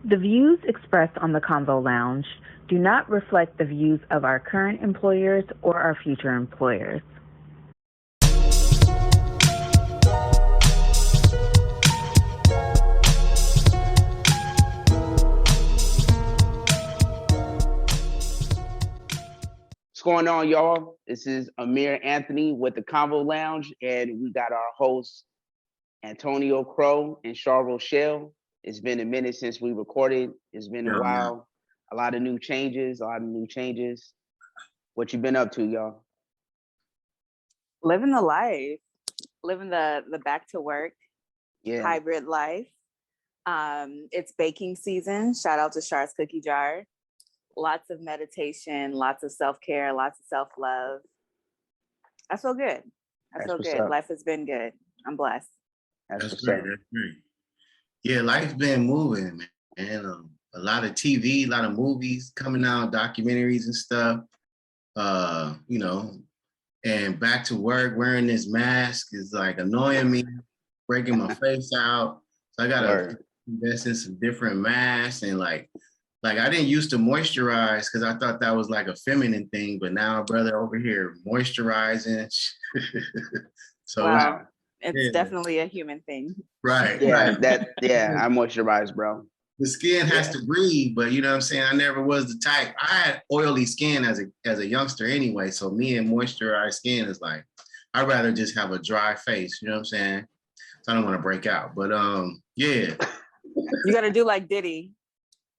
The views expressed on the Convo Lounge do not reflect the views of our current employers or our future employers. What's going on, y'all? This is Amir Anthony with the Convo Lounge, and we got our hosts, Antonio Crow and Char Rochelle. It's been a minute since we recorded. It's been a while. A lot of new changes. What you been up to, y'all? Living the life, living the back to work, hybrid life. It's baking season. Shout out to Char's Cookie Jar. Lots of meditation, lots of self-care, lots of self-love. I feel good. I feel good. Life has been good. I'm blessed. That's great. That's great. Yeah, life's been moving, man. A lot of TV, a lot of movies coming out, documentaries and stuff. And back to work, wearing this mask is like annoying me, breaking my face out. So I gotta invest in some different masks and like I didn't used to moisturize because I thought that was like a feminine thing, but now brother over here moisturizing. So wow. It's definitely a human thing. Right. Yeah, right. I moisturize, bro. The skin has to breathe, but you know what I'm saying? I never was the type. I had oily skin as a youngster anyway. So me and moisturized skin is like, I'd rather just have a dry face, you know what I'm saying? So I don't want to break out. But yeah. You gotta do like Diddy.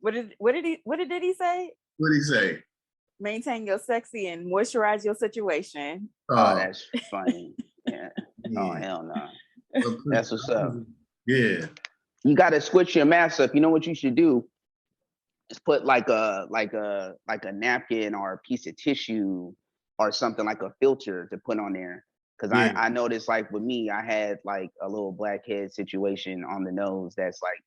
What did Diddy say? What did he say? Maintain your sexy and moisturize your situation. Oh, that's funny. Yeah. Oh, hell no. That's what's up. Yeah. You gotta switch your mask up. You know what you should do? Is put like a napkin or a piece of tissue or something like a filter to put on there. Cause I noticed like with me, I had like a little blackhead situation on the nose that's like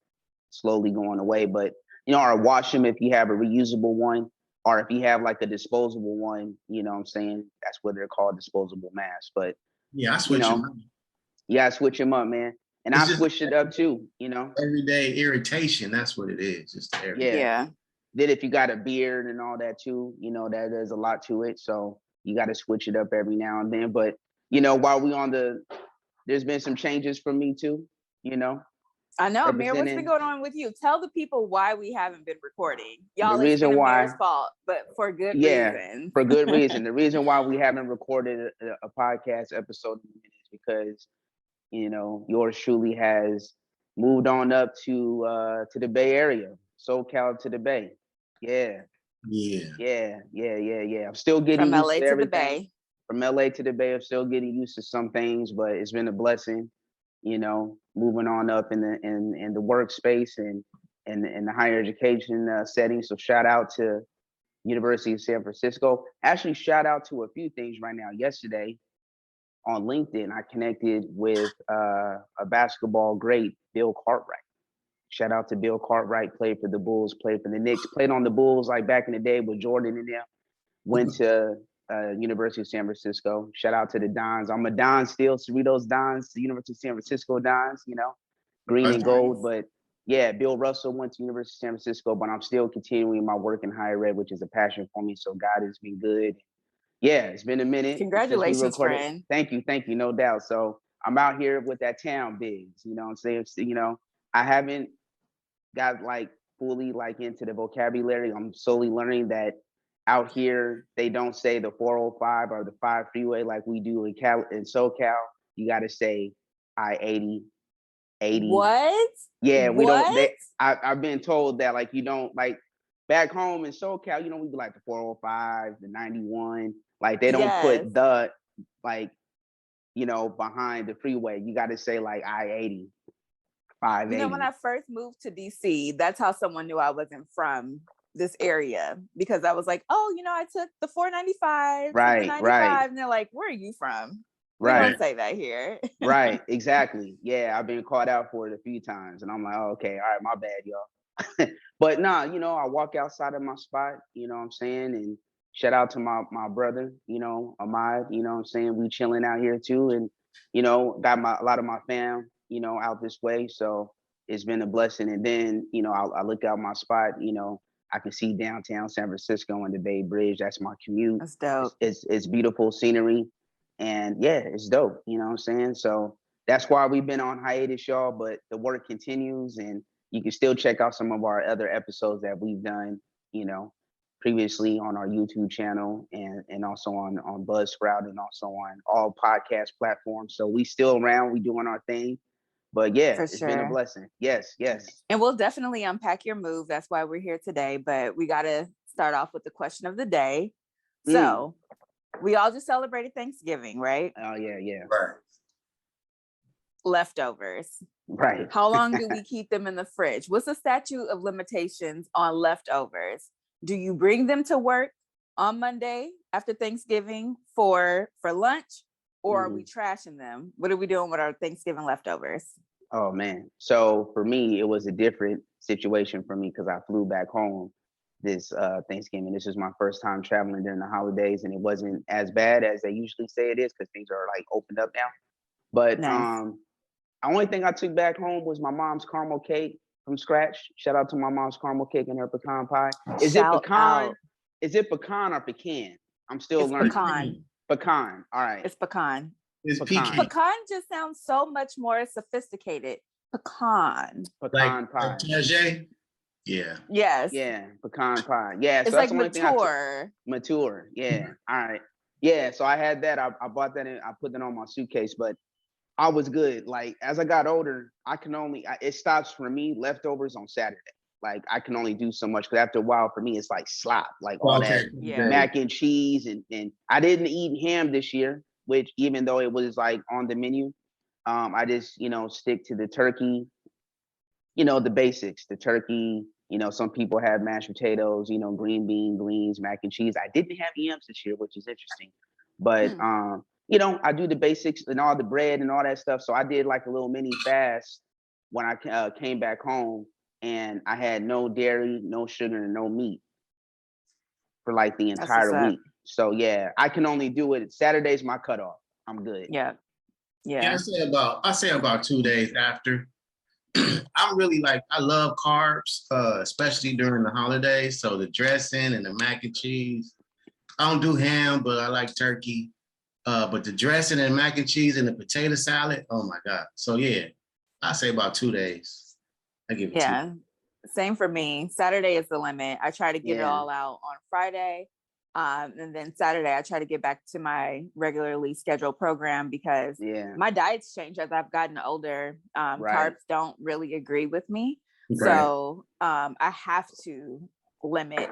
slowly going away. But or wash them if you have a reusable one, or if you have like a disposable one, you know what I'm saying? That's what they're called, disposable masks. But yeah, I switch them up. Yeah, I switch them up, man. And I switched it up too, Everyday irritation, that's what it is. Just yeah. Then if you got a beard and all that too, that there's a lot to it. So you got to switch it up every now and then. But, while we there's been some changes for me too, I know, Amir, what's been going on with you? Tell the people why we haven't been recording. Y'all, the reason why, Amir's fault, but for good reason. For good reason. The reason why we haven't recorded a podcast episode is because, yours truly has moved on up to the Bay Area, SoCal to the Bay. Yeah. I'm still getting from used LA to everything. The Bay. From LA to the Bay, I'm still getting used to some things, but it's been a blessing. Moving on up in the workspace and the higher education setting. So shout out to University of San Francisco. Actually, shout out to a few things right now. Yesterday on LinkedIn, I connected with a basketball great, Bill Cartwright. Shout out to Bill Cartwright, played for the Bulls, played for the Knicks, played on the Bulls like back in the day with Jordan and them. Went to University of San Francisco. Shout out to the Dons. I'm a Don still, Cerritos Dons, the University of San Francisco Dons, green and gold. But yeah, Bill Russell went to University of San Francisco, but I'm still continuing my work in higher ed, which is a passion for me. So God has been good. Yeah, it's been a minute. Congratulations, friend. Thank you, no doubt. So I'm out here with that town bigs, you know what I'm saying? I haven't got like fully like into the vocabulary. I'm slowly learning that out here, they don't say the 405 or the 5 freeway like we do in SoCal. You got to say I-80, 80. What? Yeah, we don't. I've been told that like you don't like back home in SoCal. We do like the 405, the 91. Like they don't put the like behind the freeway. You got to say like I-80, 580. When I first moved to DC, that's how someone knew I wasn't from this area, because I was like, I took the 495 right, to the 95, right. And they're like, where are you from? Right. We don't say that here. Right, exactly. Yeah, I've been caught out for it a few times, and I'm like, okay, all right, my bad, y'all. But nah, I walk outside of my spot, you know what I'm saying, and shout out to my brother, Ahmad, you know what I'm saying, we chilling out here too, and got a lot of my fam, out this way, so it's been a blessing. And then, you know, I look out my spot, you know, I can see downtown San Francisco and the Bay Bridge. That's my commute. That's dope. It's beautiful scenery. And yeah, it's dope. You know what I'm saying? So that's why we've been on hiatus, y'all, but the work continues, and you can still check out some of our other episodes that we've done, you know, previously on our YouTube channel and also on Buzzsprout and also on all podcast platforms. So we still around, we doing our thing. But yeah, For it's sure. been a blessing. Yes. And we'll definitely unpack your move. That's why we're here today. But we got to start off with the question of the day. So we all just celebrated Thanksgiving, right? Oh, yeah. Right. Leftovers. Right. How long do we keep them in the fridge? What's the statute of limitations on leftovers? Do you bring them to work on Monday after Thanksgiving for lunch, or are we trashing them? What are we doing with our Thanksgiving leftovers? Oh man. So for me, it was a different situation for me because I flew back home this Thanksgiving. This is my first time traveling during the holidays, and it wasn't as bad as they usually say it is because things are like opened up now. But Nice. the only thing I took back home was my mom's caramel cake from scratch. Shout out to my mom's caramel cake and her pecan pie. Is it pecan? Is it pecan or pecan? I'm still learning. Pecan. Pecan. All right. It's pecan. It's pecan. Pecan just sounds so much more sophisticated. Pecan. Pecan pie. Like yeah. Yes. Yeah. Pecan pie. Yeah. It's so like that's the only mature. Mature. Yeah. All right. Yeah. So I had that. I bought that and I put that on my suitcase, but I was good. Like as I got older, it stops for me leftovers on Saturday. Like I can only do so much because after a while for me, it's like slop, like all that mac and cheese. And I didn't eat ham this year, which even though it was like on the menu, I just, you know, stick to the turkey, you know, the basics, the turkey, you know, some people have mashed potatoes, you know, green bean, greens, mac and cheese. I didn't have yams this year, which is interesting, but, you know, I do the basics and all the bread and all that stuff. So I did like a little mini fast when I came back home, and I had no dairy, no sugar, and no meat for like the entire week. So yeah, I can only do it. Saturday's my cutoff. I'm good. Yeah. I say about 2 days after. I'm really I love carbs, especially during the holidays. So the dressing and the mac and cheese. I don't do ham, but I like turkey. But the dressing and mac and cheese and the potato salad, oh my God. So yeah, I say about 2 days. I give it 2. Same for me. Saturday is the limit. I try to get it all out on Friday. And then Saturday, I try to get back to my regularly scheduled program because my diet's changed as I've gotten older. Carbs don't really agree with me. So I have to limit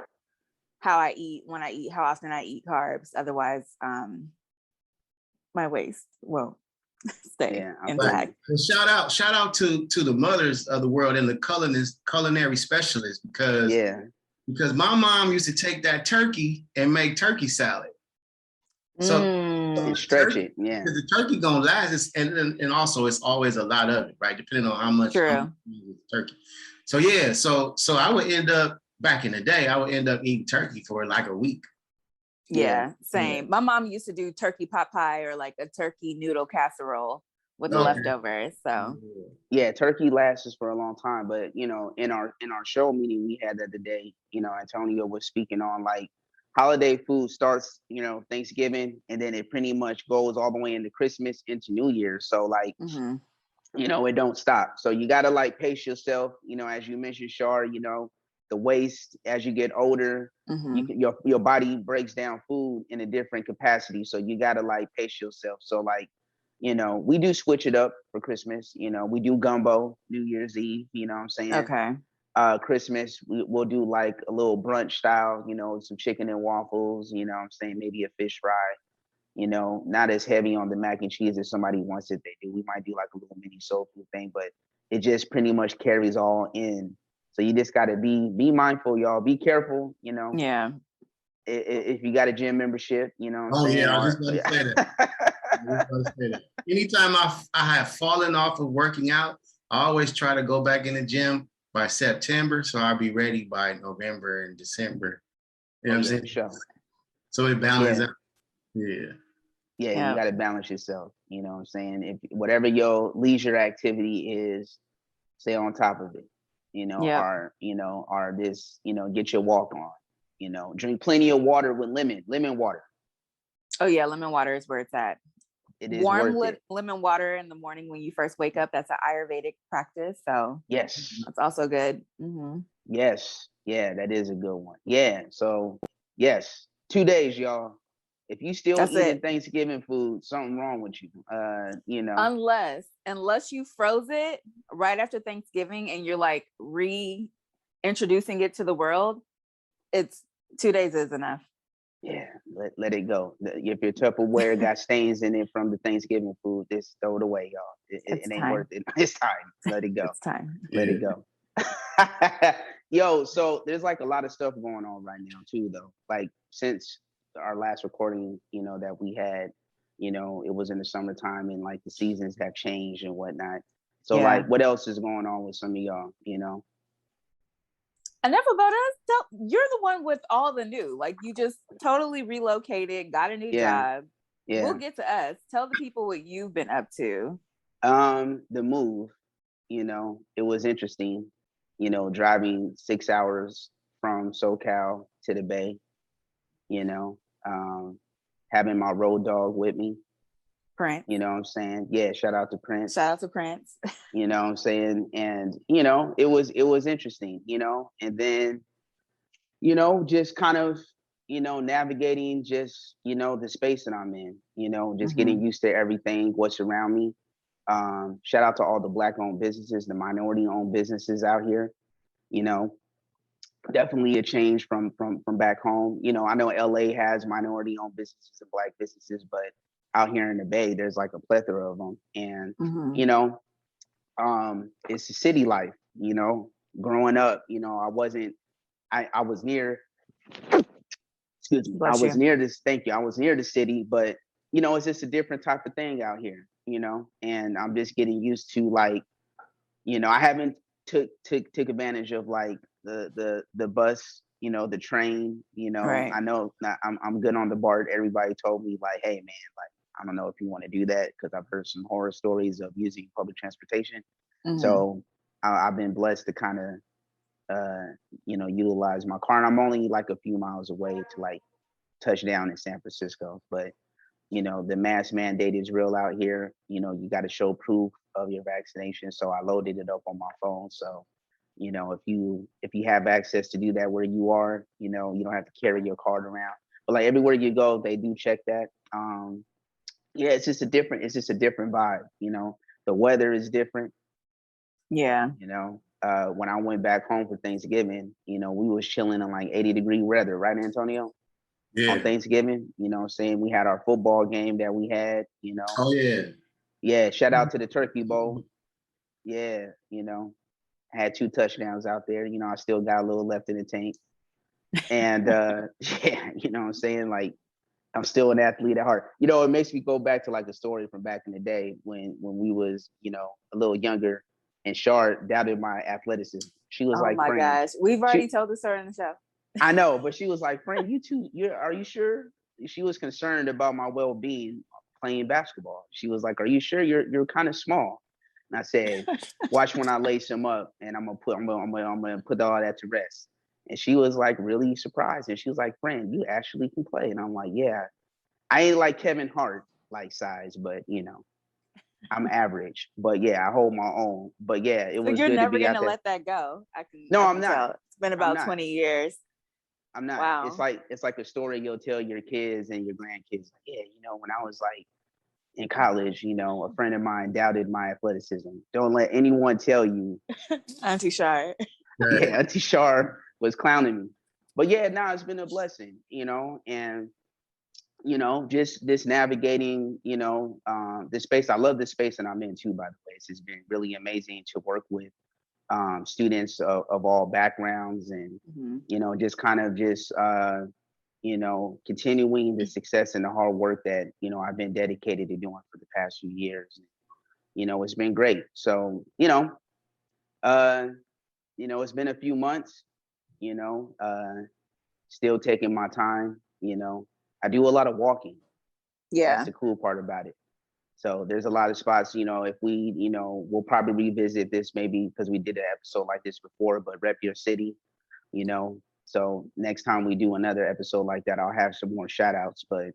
how I eat, when I eat, how often I eat carbs. Otherwise, my waist won't stay intact. Shout out to the mothers of the world and the culinary specialists because my mom used to take that turkey and make turkey salad. So and stretch it, because the turkey gonna last, and also it's always a lot of it, right? Depending on how much turkey. So yeah, so I would end up back in the day, I would end up eating turkey for like a week. Yeah, same. My mom used to do turkey pot pie or like a turkey noodle casserole with the leftovers. So yeah, turkey lasts for a long time. But you know, in our show meeting we had the other day, you know, Antonio was speaking on like holiday food starts, you know, Thanksgiving, and then it pretty much goes all the way into Christmas, into New Year's. So like, you know, it don't stop. So you gotta like pace yourself. You know, as you mentioned, Shar, you know, the waist as you get older, your body breaks down food in a different capacity. So you gotta like pace yourself. So like, you know, we do switch it up for Christmas. You know, we do gumbo New Year's Eve. You know what I'm saying? Okay. Christmas, we'll do like a little brunch style, you know, some chicken and waffles, you know what I'm saying? Maybe a fish fry, you know, not as heavy on the mac and cheese as somebody wants it. They do. We might do like a little mini soul food thing, but it just pretty much carries all in. So you just got to be mindful, y'all. Be careful, you know. Yeah. If you got a gym membership, you know what I'm saying? Yeah, I was just going to say that. Anytime I have fallen off of working out, I always try to go back in the gym by September, so I'll be ready by November and December. You know what I'm saying? Sure. So it balances out. Yeah, you got to balance yourself. You know what I'm saying? If whatever your leisure activity is, stay on top of it, or this, get your walk on, drink plenty of water with lemon water. Oh yeah, lemon water is where it's at. It is warm worth it. lemon water in the morning when you first wake up. That's an Ayurvedic practice. So yes, that's also good. Mm-hmm. Yes, yeah, that is a good one. Yeah, so yes, 2 days, y'all. If you still That's eating it. Thanksgiving food, something wrong with you. Unless you froze it right after Thanksgiving and you're like reintroducing it to the world, it's 2 days is enough. Yeah, let it go. If your Tupperware got stains in it from the Thanksgiving food, just throw it away, y'all. It ain't worth it. It's time. Let it go. It's time. Let it go. Yo, so there's like a lot of stuff going on right now too, though. Like since our last recording, that we had, it was in the summertime and like the seasons have changed and whatnot. So like, what else is going on with some of y'all? Enough about us. You're the one with all the new. Like you just totally relocated, got a new job. Yeah. We'll get to us. Tell the people what you've been up to. The move, it was interesting. Driving 6 hours from SoCal to the Bay. Having my road dog with me. Prince. You know what I'm saying? Yeah, shout out to Prince. Shout out to Prince. You know what I'm saying? And, it was interesting, and then, just kind of, navigating just, the space that I'm in, just getting used to everything, what's around me. Shout out to all the Black-owned businesses, the minority-owned businesses out here, definitely a change from back home. I know LA has minority-owned businesses and Black businesses, but out here in the Bay, there's like a plethora of them. And, it's a city life, growing up, I was near, excuse me, I was near this, thank you. I was near the city, but, it's just a different type of thing out here, and I'm just getting used to like, I haven't took advantage of like the bus, the train, right. I know I'm good on the BART. Everybody told me like, hey man, like, I don't know if you want to do that because I've heard some horror stories of using public transportation. So I've been blessed to kind of, utilize my car. And I'm only like a few miles away to like touch down in San Francisco. But, the mask mandate is real out here. You got to show proof of your vaccination. So I loaded it up on my phone. So, if you have access to do that where you are, you don't have to carry your card around. But like everywhere you go, they do check that. Yeah, it's just a different vibe, the weather is different. Yeah. When I went back home for Thanksgiving, we was chilling in like 80-degree weather, right, Antonio? Yeah. On Thanksgiving, saying we had our football game that we had, Oh yeah. Yeah, shout out to the Turkey Bowl. Yeah, had 2 touchdowns out there. I still got a little left in the tank. And yeah, what I'm saying? Like, I'm still an athlete at heart. It makes me go back to like a story from back in the day when we was, a little younger, and Shar doubted my athleticism. She was like, "Oh my gosh, we've already told the story in the show." I know, but she was like, "Friend, are you sure?" She was concerned about my well-being playing basketball. She was like, "Are you sure you're kind of small?" And I said, "Watch when I lace him up, and I'm gonna put all that to rest." And she was like really surprised. And she was like, "Friend, you actually can play." And I'm like, "Yeah, I ain't like Kevin Hart like size, but I'm average. But yeah, I hold my own. But yeah, it was good to be out there. You're never gonna let that go. I'm not. Tell. It's been about 20 years. I'm not. Wow. It's like a story you'll tell your kids and your grandkids. Yeah, when I was like in college, a friend of mine doubted my athleticism. Don't let anyone tell you. Auntie Shar. Yeah, Auntie Shar was clowning me. But yeah, now it's been a blessing, and just this navigating, this space. I love this space that I'm in too, by the way. It's been really amazing to work with students of all backgrounds, and just kind of just continuing the success and the hard work that I've been dedicated to doing for the past few years. It's been great. So it's been a few months. Still taking my time. I do a lot of walking. Yeah, that's the cool part about it. So there's a lot of spots, if we, we'll probably revisit this maybe because we did an episode like this before, but rep your city, So next time we do another episode like that, I'll have some more shout outs. But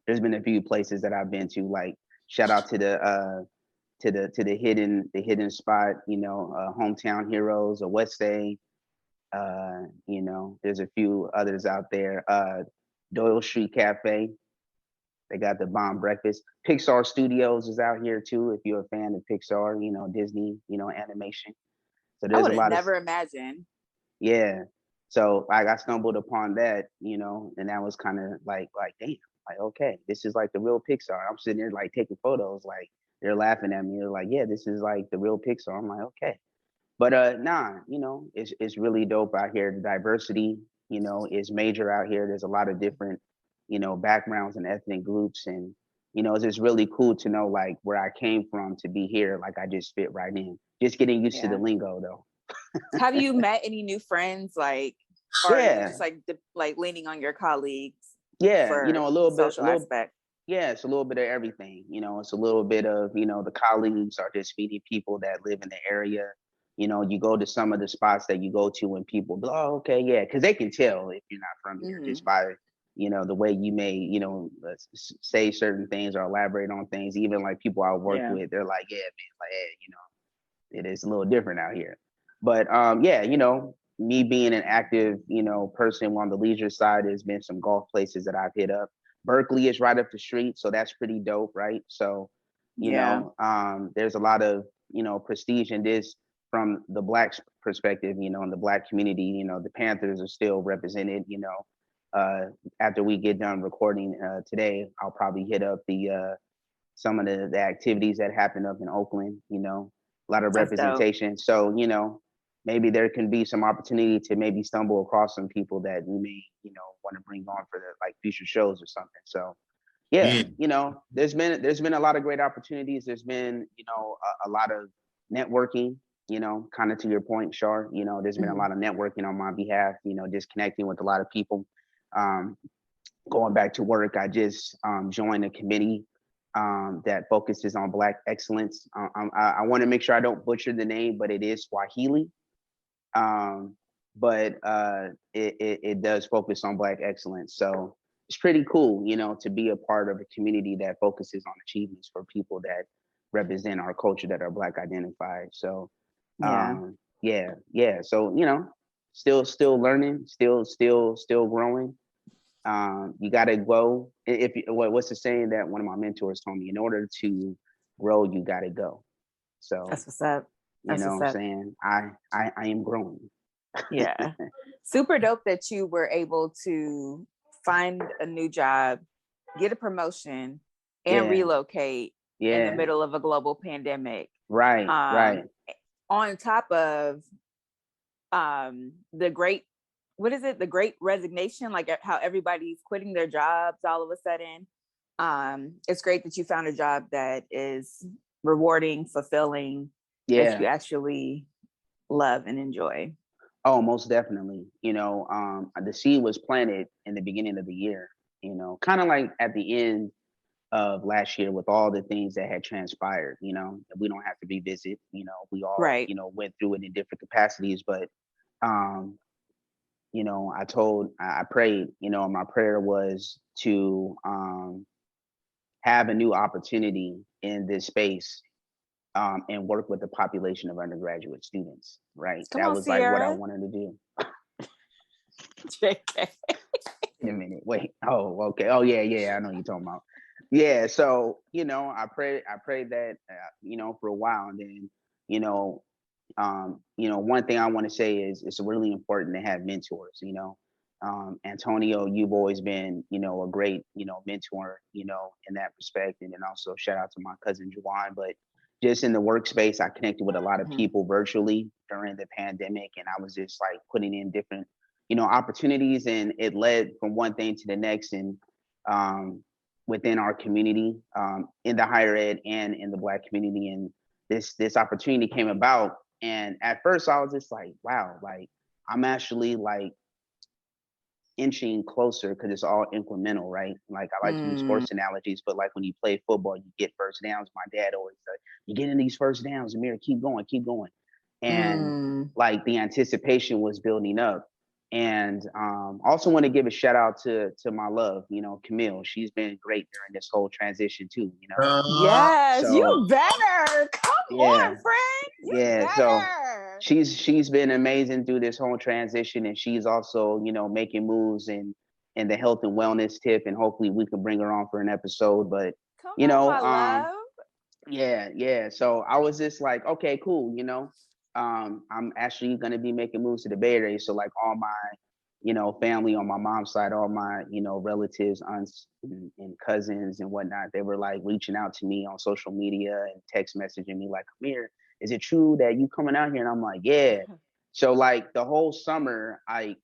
there's been a few places that I've been to, like shout out to the hidden spot, Hometown Heroes or West Day. There's a few others out there. Doyle Street Cafe. They got the bomb breakfast. Pixar Studios is out here too. If you're a fan of Pixar, Disney, animation. So there's a lot never imagined. Yeah. So I stumbled upon that, and that was kind of like damn, like okay, this is like the real Pixar. I'm sitting there like taking photos, like they're laughing at me. They're like, yeah, this is like the real Pixar. I'm like, okay. But nah, it's really dope out here. The diversity, is major out here. There's a lot of different, backgrounds and ethnic groups. And, it's just really cool to know like where I came from to be here. Like I just fit right in. Just getting used to the lingo though. Have you met any new friends like or just like leaning on your colleagues? Yeah, a little bit social aspect. Yeah, it's a little bit of everything. It's a little bit of, the colleagues are just meeting people that live in the area. You go to some of the spots that you go to and people go, oh, okay, yeah, because they can tell if you're not from here just by, the way you may, say certain things or elaborate on things. Even like people I work with, they're like, yeah, man, like, hey, it is a little different out here. But me being an active, person on the leisure side, there's been some golf places that I've hit up. Berkeley is right up the street, so that's pretty dope, right? So, there's a lot of, prestige in this from the Black perspective, in the Black community. The Panthers are still represented. After we get done recording today, I'll probably hit up some of the activities that happen up in Oakland. A lot of representation. So, maybe there can be some opportunity to maybe stumble across some people that we may, want to bring on for the like future shows or something. So there's been a lot of great opportunities. There's been, a lot of networking, kind of to your point, Shar, there's been a lot of networking on my behalf, just connecting with a lot of people. Going back to work, I just joined a committee that focuses on Black excellence. I want to make sure I don't butcher the name, but it is Swahili. But it does focus on Black excellence. So it's pretty cool, to be a part of a community that focuses on achievements for people that represent our culture that are Black identified. So yeah. So, still learning, still growing. You got to grow. What's the saying that one of my mentors told me? In order to grow, you got to go. So that's what's up. That's what I'm saying? I am growing. Yeah. Super dope that you were able to find a new job, get a promotion, and relocate in the middle of a global pandemic. Right. Right. On top of the great resignation, like how everybody's quitting their jobs all of a sudden. It's great that you found a job that is rewarding, fulfilling, that you actually love and enjoy. Oh, most definitely. The seed was planted in the beginning of the year, kind of like at the end of last year with all the things that had transpired, we don't have to revisit, we all, went through it in different capacities, but, I prayed, my prayer was to have a new opportunity in this space and work with the population of undergraduate students, right? That was like what I wanted to do. Wait a minute, wait. Oh, okay. Oh, yeah. I know you're talking about. Yeah, so, I prayed that, for a while. And then, one thing I want to say is it's really important to have mentors, Antonio, you've always been, a great, mentor, in that respect. And then also shout out to my cousin Juwan. But just in the workspace, I connected with a lot of people virtually during the pandemic. And I was just like putting in different, opportunities, and it led from one thing to the next. And within our community, in the higher ed and in the Black community. And this opportunity came about. And at first I was just like, wow, like I'm actually like inching closer because it's all incremental, right? Like I like to use sports analogies, but like when you play football, you get first downs. My dad always said, "You get in these first downs, Amir, keep going, keep going." And like the anticipation was building up. And also want to give a shout out to my love, Camille. She's been great during this whole transition too, Yes, so, you better. Come on, friend. You better. So she's been amazing through this whole transition, and she's also, making moves in the health and wellness tip, and hopefully we can bring her on for an episode. But Come on, my love. Yeah. So I was just like, okay, cool, I'm actually going to be making moves to the Bay Area. So like all my, family on my mom's side, all my, relatives, aunts and cousins and whatnot, they were like reaching out to me on social media and text messaging me like, Amir, is it true that you coming out here? And I'm like, yeah. So like the whole summer, I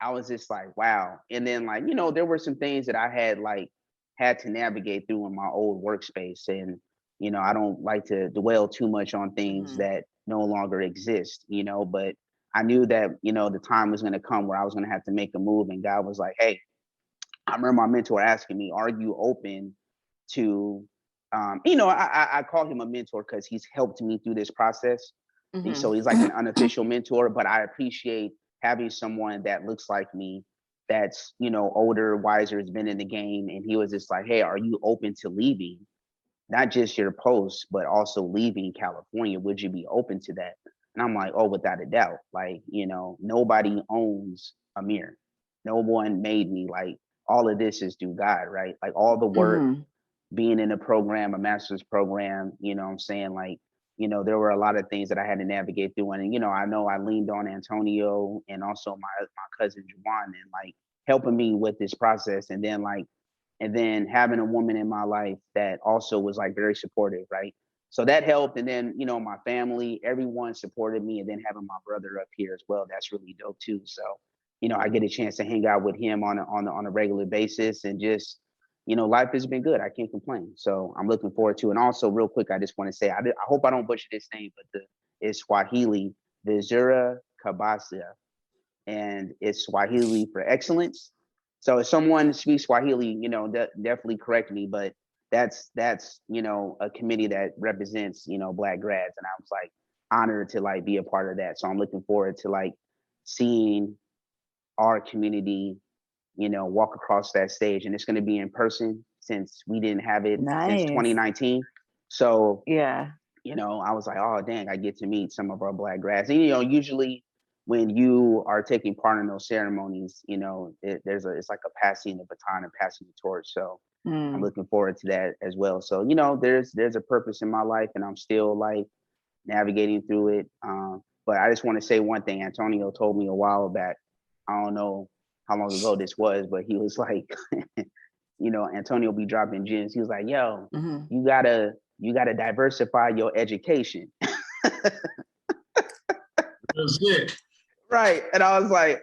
was just like, wow. And then like, there were some things that I had to navigate through in my old workspace. And, I don't like to dwell too much on things that no longer exist, but I knew that, the time was going to come where I was going to have to make a move. And God was like, hey, I remember my mentor asking me, are you open to, I call him a mentor because he's helped me through this process. So he's like an unofficial mentor, but I appreciate having someone that looks like me, that's, older, wiser, has been in the game. And he was just like, hey, are you open to leaving? Not just your post, but also leaving California. Would you be open to that? And I'm like, oh, without a doubt. Like, nobody owns Amir. No one made me. Like, all of this is through God, right? Like all the work, being in a program, a master's program, what I'm saying? Like, there were a lot of things that I had to navigate through. And, I know I leaned on Antonio and also my cousin Juwan and like helping me with this process. And then having a woman in my life that also was like very supportive, right? So that helped. And then, my family, everyone supported me. And then having my brother up here as well, that's really dope too. So, I get a chance to hang out with him on a regular basis, and just, life has been good. I can't complain. So I'm looking forward to. And also real quick, I just want to say, I hope I don't butcher this name, but it's Swahili, Vizura Kabasa, and it's Swahili for excellence. So if someone speaks Swahili, definitely correct me, but that's a committee that represents, Black grads. And I was like honored to like be a part of that. So I'm looking forward to like seeing our community, walk across that stage. And it's going to be in person since we didn't have it since 2019. So yeah, I was like, oh dang, I get to meet some of our Black grads. And usually when you are taking part in those ceremonies, it's like a passing the baton and passing the torch. So I'm looking forward to that as well. So, there's a purpose in my life, and I'm still like navigating through it. But I just want to say one thing. Antonio told me a while back, I don't know how long ago this was, but he was like, Antonio be dropping gems. He was like, yo, you gotta diversify your education. That's good. Right. And I was like,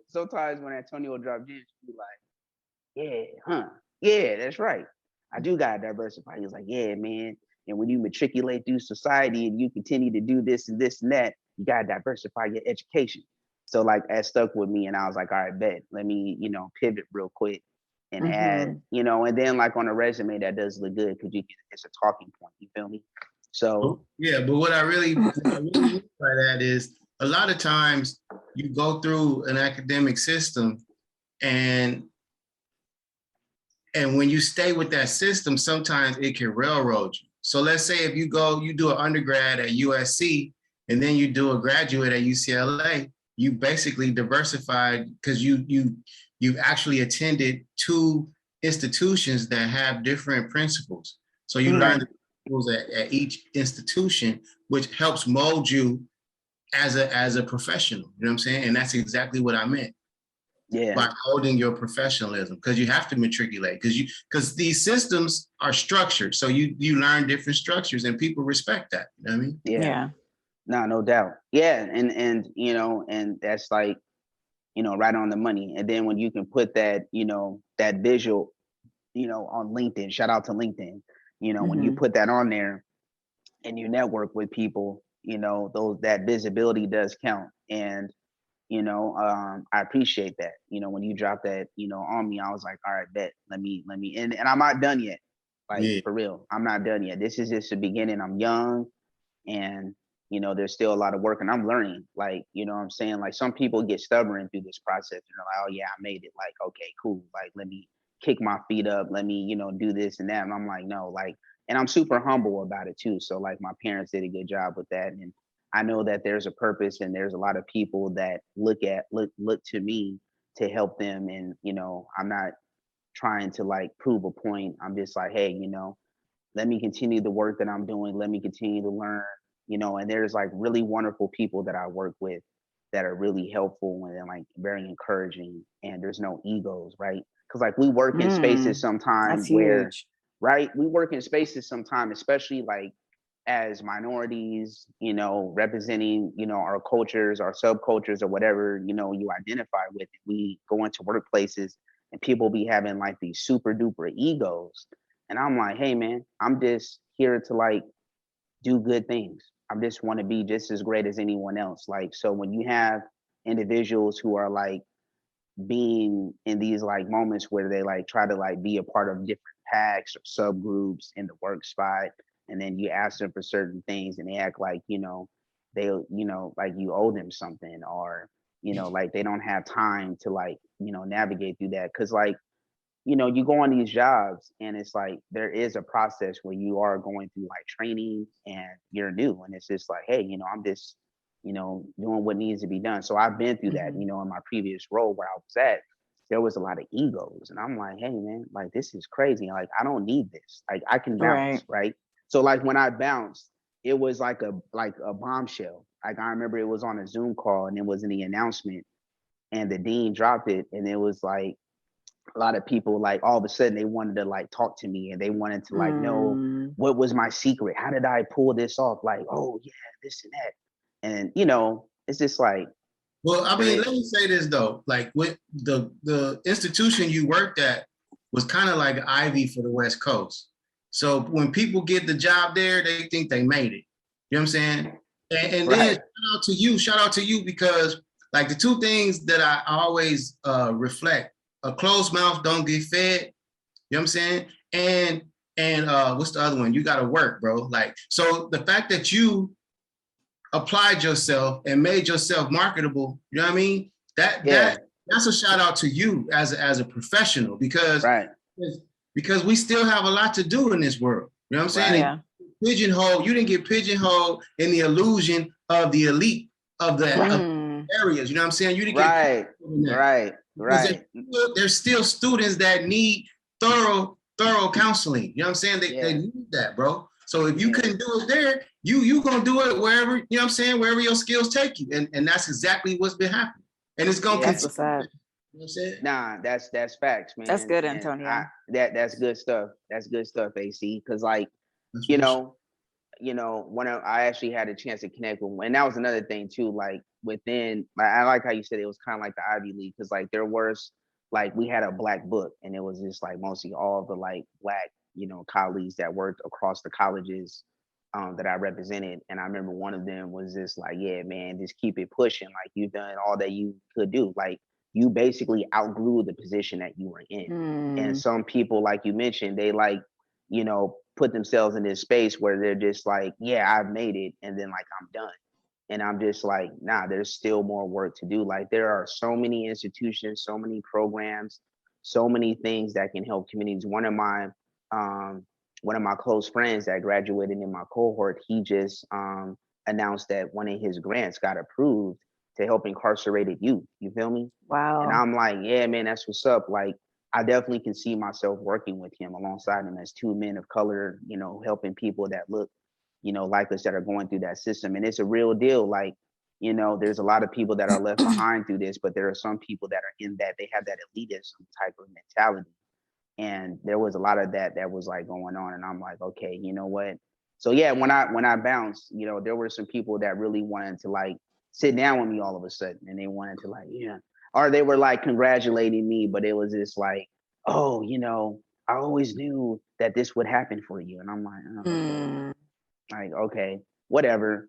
sometimes when Antonio dropped gems, he be like, yeah, that's right. I do gotta diversify. He was like, yeah, man. And when you matriculate through society and you continue to do this and this and that, you gotta diversify your education. So like that stuck with me, and I was like, all right, bet. Let me, pivot real quick and add, and then like on a resume that does look good because it's a talking point. You feel me? So yeah, but what I really mean by that is a lot of times you go through an academic system, and when you stay with that system, sometimes it can railroad you. So let's say if you do an undergrad at USC and then you do a graduate at UCLA, you basically diversified because you've actually attended two institutions that have different principles. So you learn the principles at each institution, which helps mold you as a professional. You know what I'm saying? And that's exactly what I meant. Yeah. By holding your professionalism, because you have to matriculate, because these systems are structured. So you learn different structures, and people respect that. You know what I mean? Yeah. No doubt. Yeah. And and that's like, right on the money. And then when you can put that, that visual, on LinkedIn, shout out to LinkedIn, when you put that on there and you network with people, that visibility does count. And, I appreciate that. When you dropped that, on me, I was like, all right, bet. Let me, and I'm not done yet. Like, for real, I'm not done yet. This is just the beginning. I'm young, and there's still a lot of work, and I'm learning. Like, what I'm saying, like, some people get stubborn through this process, and they're like, oh yeah, I made it. Like, okay, cool. Like, let me kick my feet up. Let me, do this and that. And I'm like, no, like, and I'm super humble about it too. So like, my parents did a good job with that, and I know that there's a purpose, and there's a lot of people that look to me to help them. And I'm not trying to like prove a point. I'm just like, hey, let me continue the work that I'm doing. Let me continue to learn, and there's like really wonderful people that I work with that are really helpful and like very encouraging, and there's no egos, right? Because like we work in spaces sometimes where, right? We work in spaces sometimes, especially like as minorities, representing, our cultures, our subcultures, or whatever, you identify with. We go into workplaces and people be having like these super duper egos. And I'm like, hey man, I'm just here to like do good things. I just want to be just as great as anyone else. Like, so when you have individuals who are like being in these like moments where they like try to like be a part of different packs or subgroups in the work spot, and then you ask them for certain things and they act like, they, like you owe them something, or, like they don't have time to like, navigate through that. Cause like, you go on these jobs and it's like there is a process where you are going through like training and you're new. And it's just like, hey, I'm just, doing what needs to be done. So I've been through that, in my previous role where I was at, there was a lot of egos. And I'm like, hey man, like this is crazy. Like I don't need this. Like I can bounce, right? So like when I bounced, it was like a bombshell. Like I remember it was on a Zoom call and it was in the announcement and the dean dropped it, and it was like a lot of people like all of a sudden they wanted to like talk to me and they wanted to like know what was my secret. How did I pull this off? Like, oh yeah, this and that. And it's just like, well, I mean, let me say this though. Like with the institution you worked at was kind of like Ivy for the West Coast. So when people get the job there, they think they made it. You know what I'm saying? And then shout out to you because like the two things that I always reflect: a closed mouth don't get fed. You know what I'm saying? And what's the other one? You got to work, bro. Like, so the fact that you applied yourself and made yourself marketable, you know what I mean? That's a shout out to you as a professional because we still have a lot to do in this world. You know what I'm saying? Yeah. You didn't get pigeonholed in the illusion of the elite of the areas. You know what I'm saying? You didn't get right. There's still students that need thorough counseling. You know what I'm saying? They need that, bro. So if you couldn't do it there, you gonna do it wherever, you know what I'm saying, wherever your skills take you. And that's exactly what's been happening. And it's gonna continue. You know what I'm saying? Nah, that's facts, man. That's good, Antonio. That's good stuff. That's good stuff, AC. Cause like, when I actually had a chance to connect with, and that was another thing too, like within, I like how you said it was kind of like the Ivy League, because like there was like, we had a black book and it was just like mostly all of the like black, colleagues that worked across the colleges that I represented. And I remember one of them was just like, yeah, man, just keep it pushing. Like you've done all that you could do. Like you basically outgrew the position that you were in. And some people, like you mentioned, they like, put themselves in this space where they're just like, yeah, I've made it. And then like, I'm done. And I'm just like, nah, there's still more work to do. Like there are so many institutions, so many programs, so many things that can help communities. One of my close friends that graduated in my cohort, he just announced that one of his grants got approved to help incarcerated youth. You feel me? Wow. And I'm like, yeah, man, that's what's up. Like, I definitely can see myself working with him alongside him as two men of color, helping people that look, like us, that are going through that system. And it's a real deal. Like, there's a lot of people that are left behind through this, but there are some people that are in that, they have that elitism type of mentality. And there was a lot of that was like going on. And I'm like, okay, you know what? So yeah, when I bounced, there were some people that really wanted to like sit down with me all of a sudden, and they wanted to like, or they were like congratulating me, but it was just like, oh, I always knew that this would happen for you. And I'm like, oh, like, okay, whatever,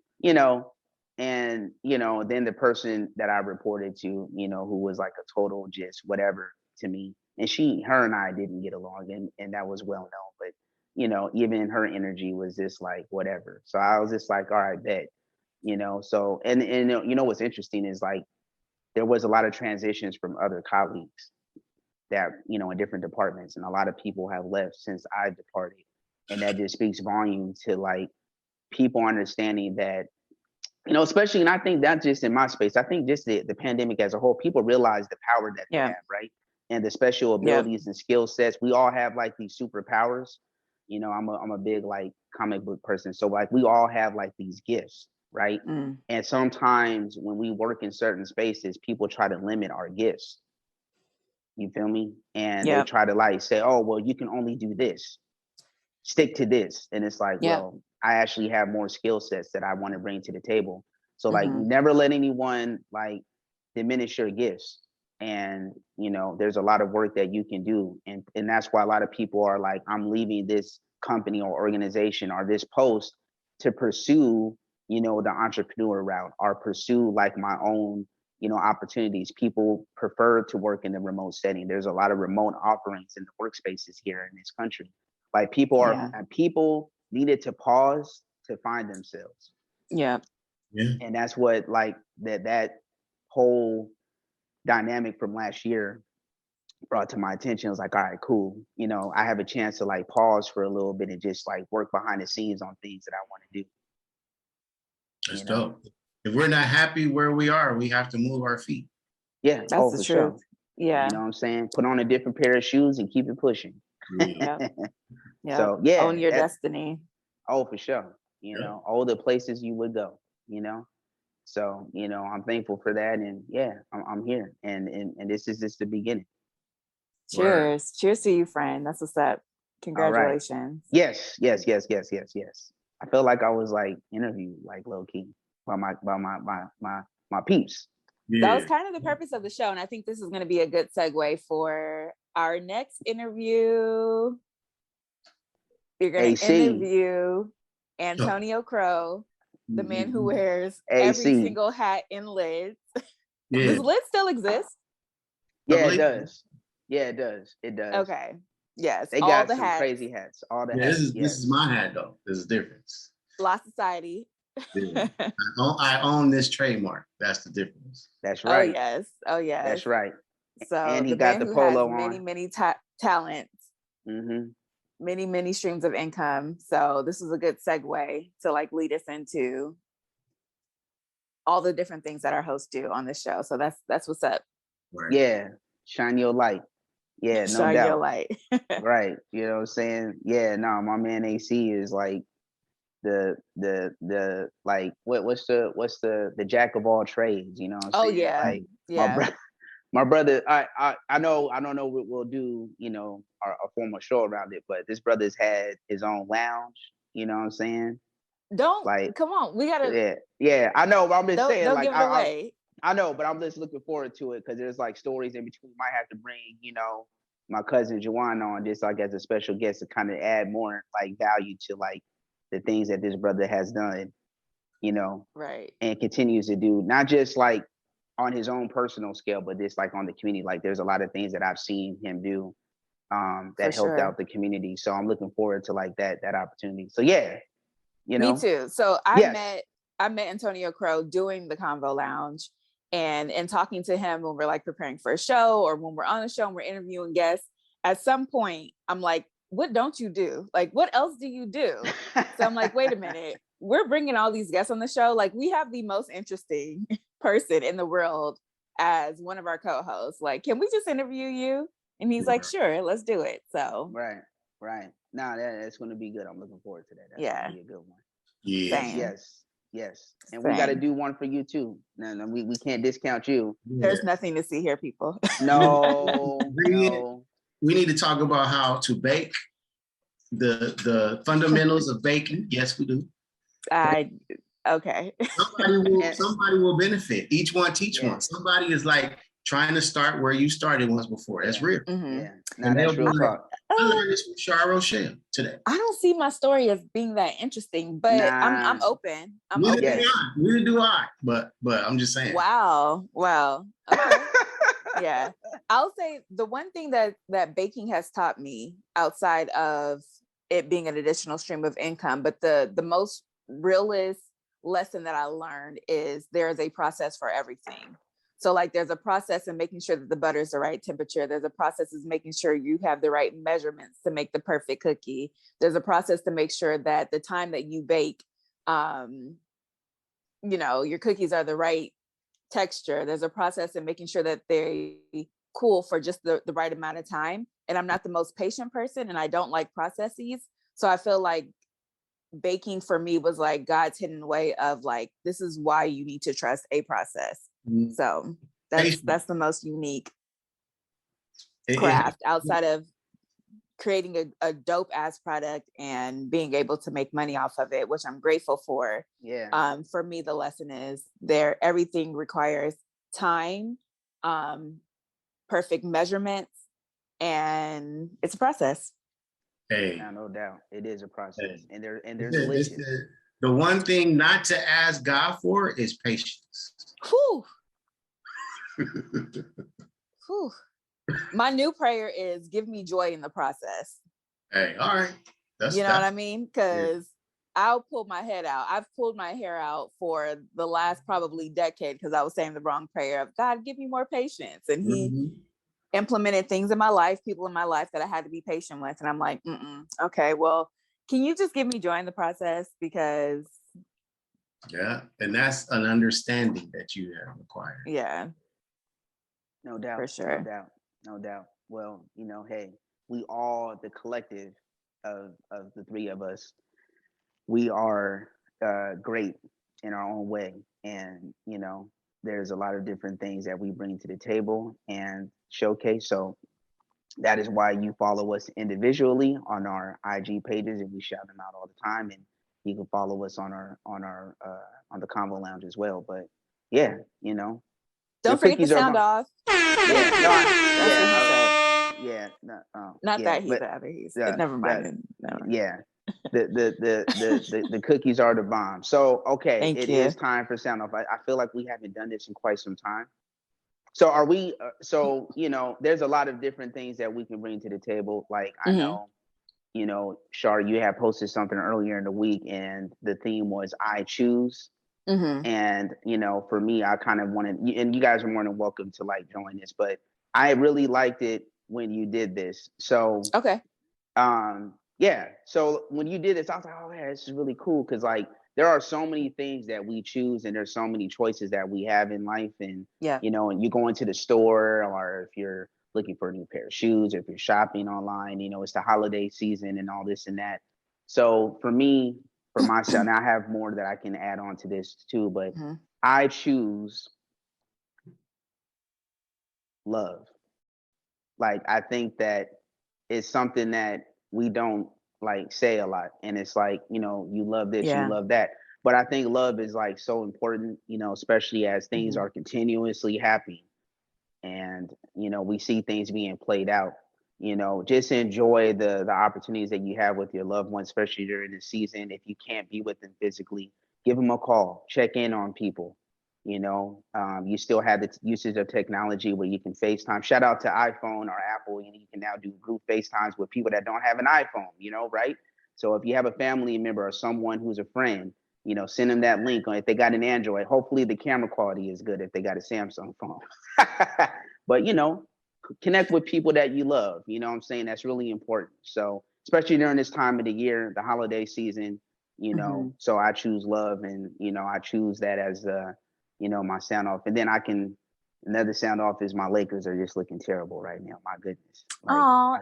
And, then the person that I reported to, who was like a total just whatever to me, and her and I didn't get along, and that was well known, but, even her energy was just like, whatever. So I was just like, all right, bet, so, and what's interesting is like, there was a lot of transitions from other colleagues that, in different departments, and a lot of people have left since I departed. And that just speaks volume to like people understanding that, especially, and I think that's just in my space. I think just the pandemic as a whole, people realize the power that they have, right? And the special abilities and skill sets. We all have like these superpowers. I'm a big like comic book person. So like we all have like these gifts, right? And sometimes when we work in certain spaces, people try to limit our gifts. You feel me? And they try to like say, oh, well, you can only do this. Stick to this. And it's like, well, I actually have more skill sets that I want to bring to the table. So like never let anyone like diminish your gifts. And there's a lot of work that you can do. And that's why a lot of people are like, I'm leaving this company or organization or this post to pursue, the entrepreneur route, or pursue like my own, opportunities. People prefer to work in the remote setting. There's a lot of remote offerings in the workspaces here in this country. Like people needed to pause to find themselves. Yeah. And that's what like that whole dynamic from last year brought to my attention. I was like, all right, cool. I have a chance to like pause for a little bit and just like work behind the scenes on things that I want to do. That's dope. If we're not happy where we are, we have to move our feet. Yeah. That's the truth. Sure. Yeah. You know what I'm saying? Put on a different pair of shoes and keep it pushing. Yeah. So own your destiny. Oh, for sure. All the places you would go, So, I'm thankful for that. And I'm here. And this is just the beginning. Cheers. Word. Cheers to you, friend. That's what's up. Congratulations. Right. Yes. I felt like I was like interviewed like low key by my peeps. Yeah. That was kind of the purpose of the show. And I think this is going to be a good segue for our next interview. You're going to interview Antonio Crow, the man who wears every single hat in Lids. Yeah. Does Lids still exist? Yeah, it does. It does. Okay. Yes. They got some hats. Crazy hats. All the hats. This is my hat though. There's a difference. Law Society. Yeah. I own this trademark. That's the difference. That's right. Oh yes. That's right. So and he got the polo on. Many talents. Mm-hmm. Many streams of income. So this is a good segue to like lead us into all the different things that our hosts do on this show. So that's what's up. Right. Yeah. Shine your light. Yeah, no Shine doubt. Your light. Right. You know what I'm saying? Yeah, no, my man AC is like the like what's the jack of all trades, you know what I'm saying? Yeah. Like yeah. My brother, I don't know what we'll do, a formal show around it, but this brother's had his own lounge, you know what I'm saying? Come on, we gotta. Yeah, I know, but I'm just saying, don't give it away. I know, but I'm just looking forward to it because there's like stories in between. Might have to bring, my cousin Juwan on just like as a special guest to kind of add more like value to like the things that this brother has done, right, and continues to do, not just like on his own personal scale, but just like on the community. Like there's a lot of things that I've seen him do that helped out the community. So I'm looking forward to like that opportunity. So yeah, me too. So I met Antonio Crow doing the Convo Lounge. And talking to him when we're like preparing for a show or when we're on a show and we're interviewing guests, at some point I'm like, what don't you do? Like, what else do you do? So I'm like, wait a minute, we're bringing all these guests on the show. Like we have the most interesting person in the world as one of our co-hosts. Like, can we just interview you? And he's like, sure, let's do it. So right. Nah, that's going to be good. I'm looking forward to that. That's going to be a good one. Yes. And we got to do one for you too. No, we can't discount you. There's nothing to see here, people. No. We need to talk about how to bake, the fundamentals of baking. Yes, we do. Okay. Somebody will benefit. Each one teach one. Somebody is like trying to start where you started once before. That's real. Mm-hmm. Yeah, now that's real talk. I learned this from Shar Rochelle today. I don't see my story as being that interesting, but I'm open. Neither do I. But I'm just saying. Wow. Okay. Yeah. I'll say the one thing that baking has taught me, outside of it being an additional stream of income, but the most realist lesson that I learned is there is a process for everything. So like there's a process in making sure that the butter is the right temperature. There's a process is making sure you have the right measurements to make the perfect cookie. There's a process to make sure that the time that you bake, your cookies are the right texture. There's a process in making sure that they cool for just the right amount of time. And I'm not the most patient person, and I don't like processes. So I feel like baking for me was like God's hidden way of like, this is why you need to trust a process. So that's the most unique craft outside of creating a dope ass product and being able to make money off of it, which I'm grateful for. Yeah. For me, the lesson is everything requires time, perfect measurements, and it's a process. Hey, no doubt, it is a process, and there's the one thing not to ask God for is patience. Whew. Whew. My new prayer is give me joy in the process. Hey, all right. What I mean? Because I'll pull my head out. I've pulled my hair out for the last probably decade because I was saying the wrong prayer of God, give me more patience. And he implemented things in my life, people in my life that I had to be patient with. And I'm like, okay, well, can you just give me joy in the process? Because yeah, and that's an understanding that you have acquired. Yeah. No doubt. For sure. No doubt. Well, hey, we all, the collective of the three of us, we are great in our own way. And, there's a lot of different things that we bring to the table and showcase. So that is why you follow us individually on our IG pages, and we shout them out all the time. And you can follow us on the Convo Lounge as well. But yeah, don't forget the sound off. Not that he's the other. He's never mind. Yeah. The cookies are the bomb. So okay, it is time for sound off. I feel like we haven't done this in quite some time. So are we? So there's a lot of different things that we can bring to the table. Like I know, Shar, you had posted something earlier in the week, and the theme was "I choose." And for me, I kind of wanted, and you guys are more than welcome to like join this, but I really liked it when you did this. So okay. Yeah. So when you did this, I was like, oh yeah, this is really cool. Cause like there are so many things that we choose, and there's so many choices that we have in life. And and you go into the store, or if you're looking for a new pair of shoes, or if you're shopping online, it's the holiday season and all this and that. So for me, for myself, now I have more that I can add on to this too, but I choose love. Like I think that it's something that we don't like say a lot, and it's like you love this, you love that, but I think love is like so important, especially as things are continuously happening, and we see things being played out. Just enjoy the opportunities that you have with your loved ones, especially during the season. If you can't be with them physically, give them a call, check in on people. You still have the usage of technology where you can FaceTime. Shout out to iPhone or Apple. You can now do group FaceTimes with people that don't have an iPhone, right? So if you have a family member or someone who's a friend, send them that link. If they got an Android, hopefully the camera quality is good if they got a Samsung phone. But, connect with people that you love. You know what I'm saying? That's really important. So especially during this time of the year, the holiday season, so I choose love, and, I choose that as my sound off. And then another sound off is my Lakers are just looking terrible right now. My goodness.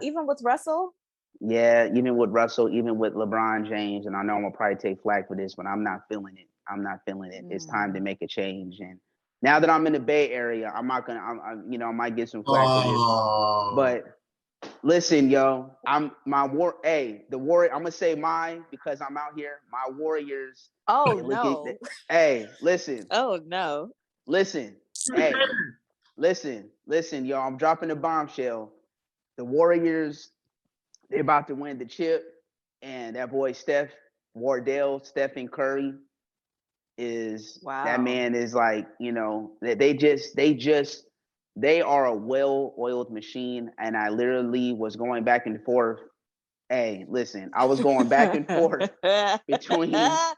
Even with Russell? Yeah, even with Russell, even with LeBron James. And I know I'm gonna probably take flack for this, but I'm not feeling it. It's time to make a change. And now that I'm in the Bay Area, I'm not gonna, I might get some flack for this. But listen, yo, I'm gonna say mine because I'm out here. My Warriors. Oh no. Hey, listen. Oh no. Listen. Hey, Listen, y'all. I'm dropping a bombshell. The Warriors, they're about to win the chip, and that boy Stephen Curry, is that man is like, they are a well-oiled machine. And I literally was going back and forth. Hey, listen, I was going back and forth between the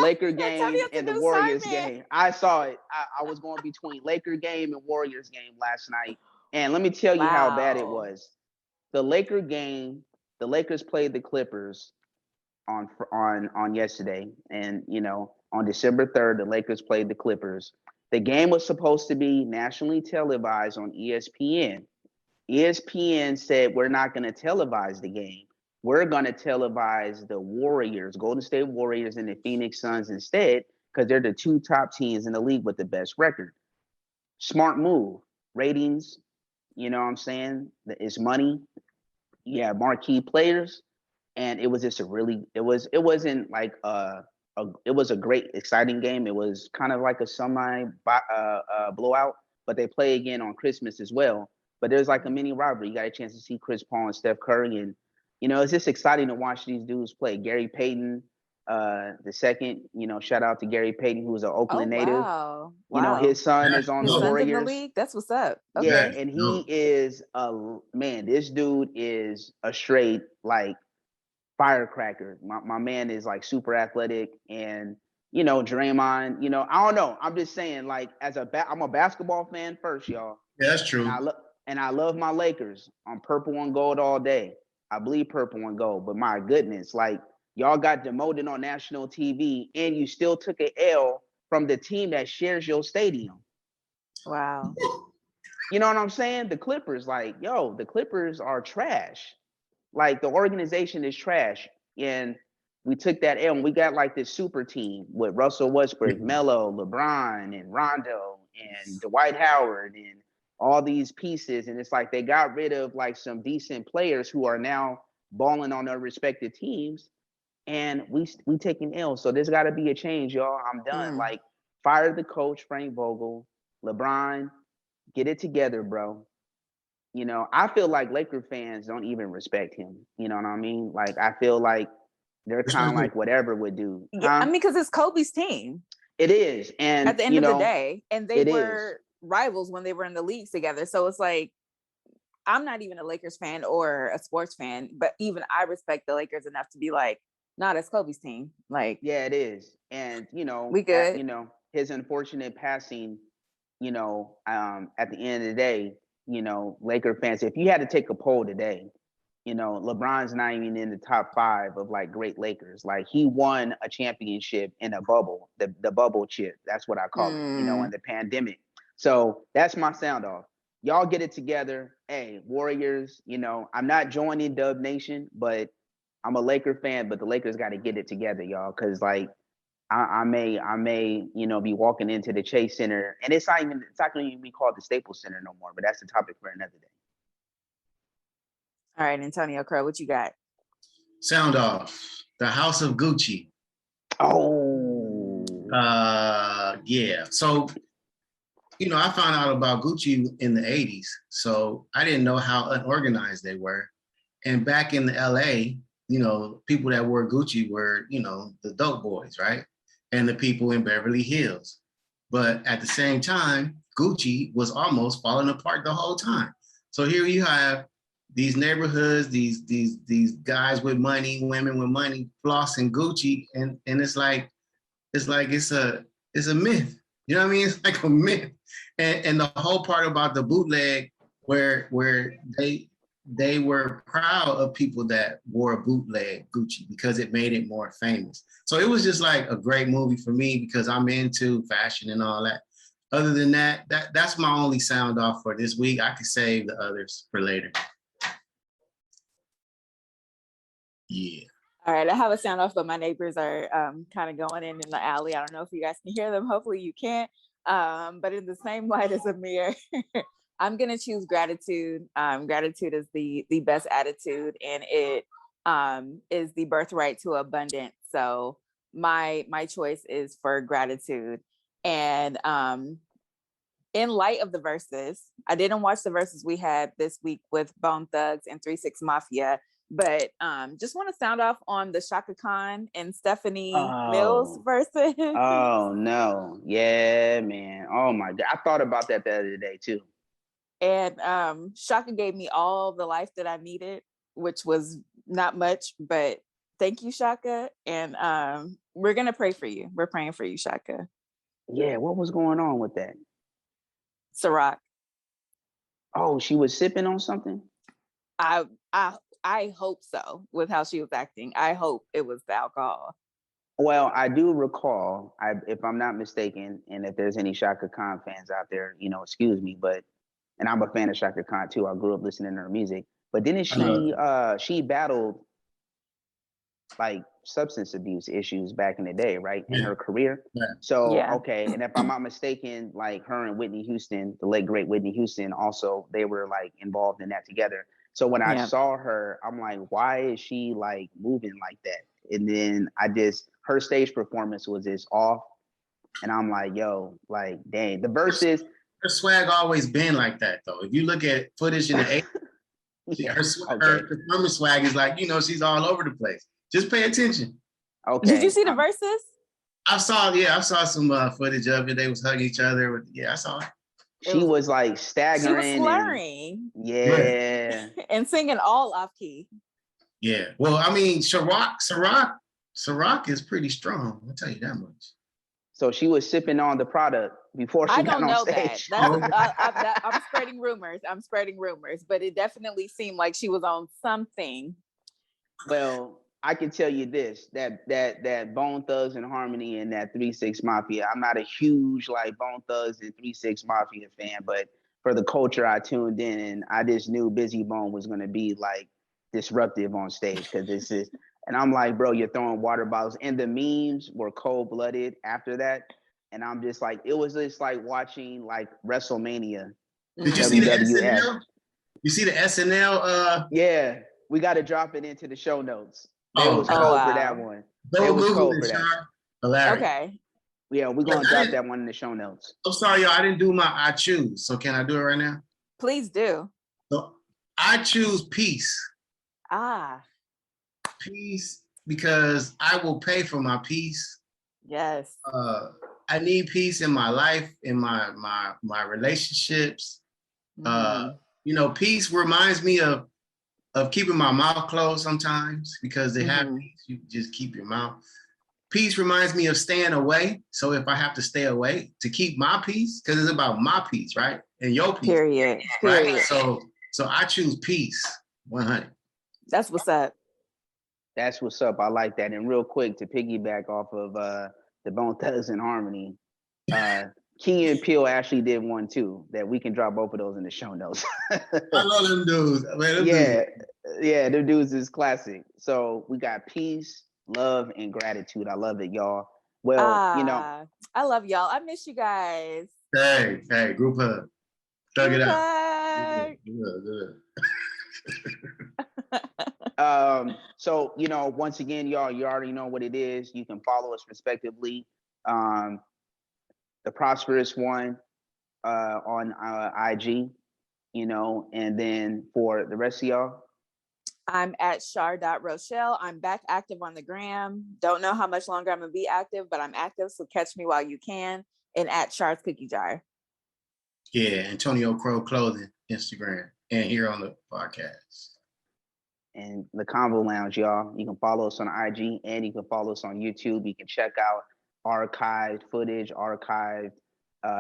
Laker game and the Warriors game. I saw it. I was going between Laker game and Warriors game last night. And let me tell you how bad it was. The Laker game, the Lakers played the Clippers on yesterday. And, on December 3rd, the Lakers played the Clippers. The game was supposed to be nationally televised on ESPN. ESPN said, we're not going to televise the game. We're going to televise the Warriors, Golden State Warriors, and the Phoenix Suns instead, because they're the two top teams in the league with the best record. Smart move. Ratings, you know what I'm saying? It's money. Yeah, marquee players. And it was just it wasn't like it was a great, exciting game. It was kind of like a semi blowout, but they play again on Christmas as well. But there's like a mini rivalry. You got a chance to see Chris Paul and Steph Curry, and it's just exciting to watch these dudes play. Gary Payton, the second, shout out to Gary Payton, who was an Oakland native. Wow. His son is on the Warriors. In the league. That's what's up. Okay. Yeah, and he is this dude is a straight like firecracker. My man is like super athletic, and Draymond, I don't know. I'm just saying, like, I'm a basketball fan first, y'all. Yeah, that's true. And I love my Lakers. I'm purple and gold all day. I bleed purple and gold, but my goodness, like, y'all got demoted on national TV, and you still took an L from the team that shares your stadium. Wow. You know what I'm saying? The Clippers, like, the Clippers are trash. Like, the organization is trash. And we took that L, and we got like this super team with Russell Westbrook, Melo, LeBron, and Rondo, and Dwight Howard, and all these pieces. And it's like they got rid of like some decent players who are now balling on their respective teams. And we taking L. So there's got to be a change, y'all. I'm done. Like, fire the coach, Frank Vogel. LeBron, get it together, bro. I feel like Laker fans don't even respect him. You know what I mean? Like, I feel like they're kind of like whatever would do. Yeah, I mean, because it's Kobe's team. It is. And at the end of the day, and they were rivals when they were in the leagues together. So it's like, I'm not even a Lakers fan or a sports fan, but even I respect the Lakers enough to be like, nah, that's Kobe's team. Like, yeah, it is. And, we good. His unfortunate passing, at the end of the day, Laker fans, if you had to take a poll today, LeBron's not even in the top 5 of like great Lakers. Like, he won a championship in a bubble, the bubble chip. That's what I call it, in the pandemic. So that's my sound off. Y'all get it together. Hey, Warriors, I'm not joining Dub Nation, but I'm a Laker fan, but the Lakers got to get it together, y'all. Cause like, I may, be walking into the Chase Center, and it's not going to even be called the Staples Center no more, but that's the topic for another day. All right, Antonio Crow, what you got? Sound off. The House of Gucci. Oh. Yeah. So, I found out about Gucci in the 80s. So I didn't know how unorganized they were. And back in the LA, people that wore Gucci were, the dope boys, right? And the people in Beverly Hills. But at the same time, Gucci was almost falling apart the whole time. So here you have these neighborhoods, these guys with money, women with money, flossing Gucci, and it's a myth. You know what I mean? It's like a myth. And the whole part about the bootleg, where they were proud of people that wore bootleg Gucci because it made it more famous. So it was just like a great movie for me because I'm into fashion and all that. Other than that, that's my only sound off for this week. I could save the others for later. Yeah. All right, I have a sound off, but my neighbors are kind of going in the alley. I don't know if you guys can hear them. Hopefully you can't. But in the same light as Amir, I'm gonna choose gratitude. Gratitude is the best attitude, and it is the birthright to abundance. So my choice is for gratitude, and in light of the verses, I didn't watch the verses we had this week with Bone Thugs and 3-6 Mafia, but just want to sound off on the Shaka Khan and Stephanie Mills verses. Oh no. Yeah, man. Oh my God. I thought about that the other day too. And Shaka gave me all the life that I needed, which was not much, but thank you, Shaka. And we're going to pray for you. We're praying for you, Shaka. Yeah, what was going on with that? Ciroc. Oh, she was sipping on something? I hope so, with how she was acting. I hope it was the alcohol. Well, I do recall, if I'm not mistaken, and if there's any Shaka Khan fans out there, excuse me, and I'm a fan of Shaka Khan too. I grew up listening to her music. But didn't she battled like substance abuse issues back in the day, right? In her career. Yeah. So, okay. And if I'm not mistaken, like her and Whitney Houston, the late great Whitney Houston, also, they were like involved in that together. So when I saw her, I'm like, why is she like moving like that? And then her stage performance was just off. And I'm like, yo, like, dang, the verses. Her swag always been like that though. If you look at footage in the 80s, her performance swag is like, she's all over the place. Just pay attention. Okay. Did you see the verses? I saw some footage of it. They was hugging each other. I saw it. She was like staggering. She was slurring. And singing all off key. Yeah. Well, I mean, Ciroc is pretty strong. I'll tell you that much. So she was sipping on the product before she got on stage. I'm spreading rumors. But it definitely seemed like she was on something. Well, I can tell you this, that Bone Thugs and Harmony and that 3-6 Mafia, I'm not a huge like Bone Thugs and 3-6 Mafia fan, but for the culture I tuned in, and I just knew Busy Bone was going to be like disruptive on stage, because this is, and I'm like, bro, you're throwing water bottles, and the memes were cold-blooded after that, and I'm just like, it was just like watching like WrestleMania. Did you see the SNL? You see the SNL? Yeah, we got to drop it into the show notes. It was cold for that one. It was cold for that. Hilarious. Okay. Yeah, we're going to drop that one in the show notes. I'm sorry, y'all. I didn't do my I choose. So can I do it right now? Please do. So I choose peace. Peace, because I will pay for my peace. Yes. I need peace in my life, in my relationships. Peace reminds me of keeping my mouth closed sometimes, because they have peace, you just keep your mouth. Peace reminds me of staying away. So if I have to stay away to keep my peace, because it's about my peace, right? And your peace. Period. Right? So I choose peace, 100. That's what's up. That's what's up. I like that. And real quick, to piggyback off of the Bone Thugs and Harmony, Key and Peele actually did one too, that we can drop both of those in the show notes. I love them dudes. Man, them dudes is classic. So we got peace, love, and gratitude. I love it, y'all. Well, I love y'all. I miss you guys. Hey, group hug. Thug it out. Good. So, once again, y'all, you already know what it is. You can follow us respectively. The Prosperous One on IG, and then for the rest of y'all. I'm at char.rochelle. I'm back active on the gram. Don't know how much longer I'm going to be active, but I'm active. So catch me while you can. And at Char's Cookie Jar. Yeah, Antonio Crow Clothing, Instagram, and here on the podcast. And the Convo Lounge, y'all. You can follow us on IG, and you can follow us on YouTube. You can check out archived footage, archived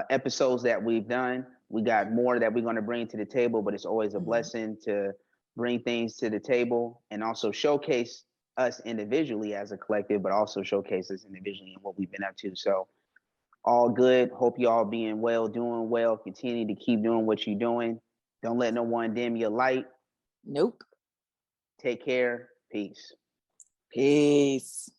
episodes that we've done. We got more that we're going to bring to the table, but it's always a blessing to bring things to the table and also showcase us individually as a collective, but also showcase us individually and what we've been up to. So all good. Hope you all being well, doing well. Continue to keep doing what you're doing. Don't let no one dim your light. Nope. Take care. Peace. Peace.